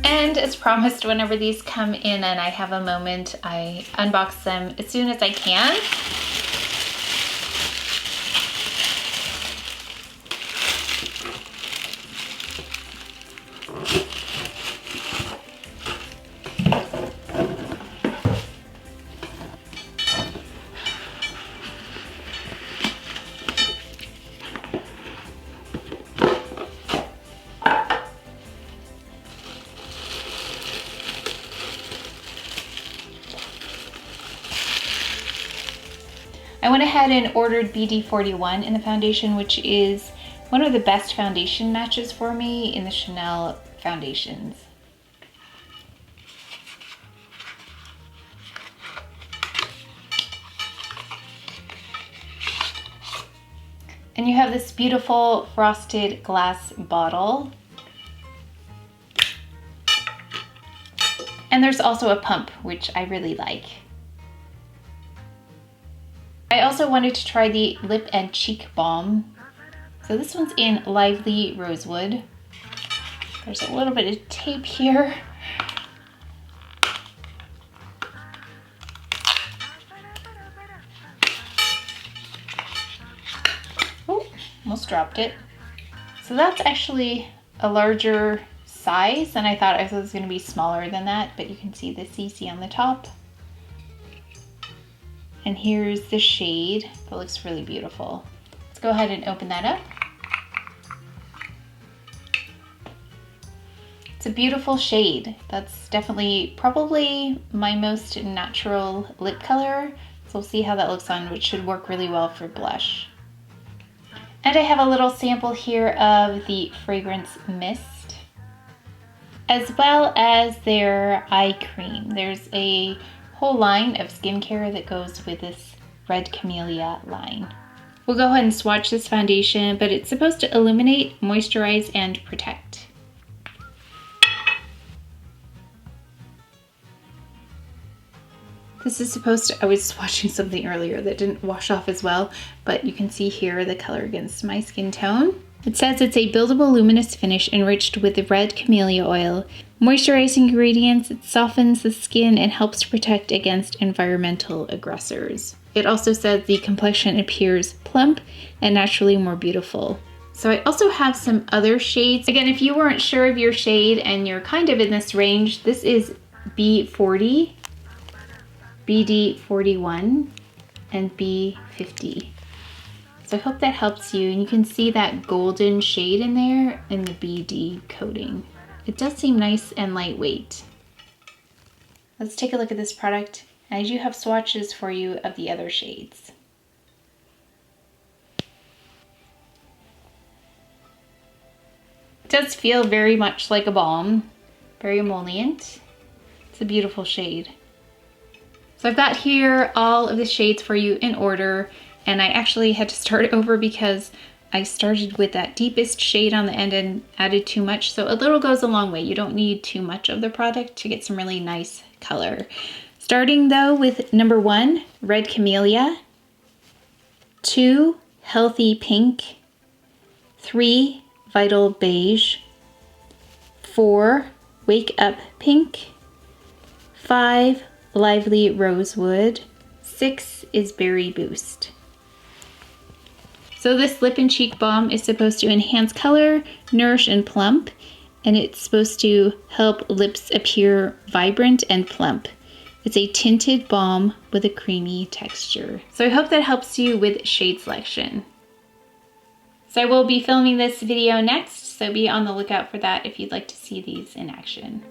And as promised, whenever these come in and I have a moment, I unbox them as soon as I can. I went ahead and ordered BD41 in the foundation, which is one of the best foundation matches for me in the Chanel foundations. And you have this beautiful frosted glass bottle. And there's also a pump, which I really like. I also wanted to try the Lip and Cheek Balm. So this one's in Lively Rosewood. There's a little bit of tape here. Oh, almost dropped it. So that's actually a larger size, and I thought it was going to be smaller than that, but you can see the CC on the top. And here's the shade. That looks really beautiful. Let's go ahead and open that up. It's a beautiful shade. That's definitely probably my most natural lip color. So we'll see how that looks on, which should work really well for blush. And I have a little sample here of the fragrance mist, as well as their eye cream. There's a whole line of skincare that goes with this Red Camellia line. We'll go ahead and swatch this foundation, but it's supposed to illuminate, moisturize, and protect. This is supposed to, I was swatching something earlier that didn't wash off as well, but you can see here the color against my skin tone. It says it's a buildable luminous finish enriched with the red camellia oil. Moisturizing ingredients, it softens the skin and helps to protect against environmental aggressors. It also says the complexion appears plump and naturally more beautiful. So I also have some other shades. Again, if you weren't sure of your shade and you're kind of in this range, this is B40, BD41, and B50. So I hope that helps you, and you can see that golden shade in there in the BD coating. It does seem nice and lightweight. Let's take a look at this product. I do have swatches for you of the other shades. It does feel very much like a balm, very emollient. It's a beautiful shade. So I've got here all of the shades for you in order, and I actually had to start over because I started with that deepest shade on the end and added too much. So a little goes a long way. You don't need too much of the product to get some really nice color. Starting though with number 1, Red Camellia, 2, Healthy Pink, 3, Vital Beige, 4, Wake Up Pink, 5, Lively Rosewood, 6 is Berry Boost. So this Lip and Cheek Balm is supposed to enhance color, nourish, and plump, and it's supposed to help lips appear vibrant and plump. It's a tinted balm with a creamy texture. So I hope that helps you with shade selection. So I will be filming this video next, so be on the lookout for that if you'd like to see these in action.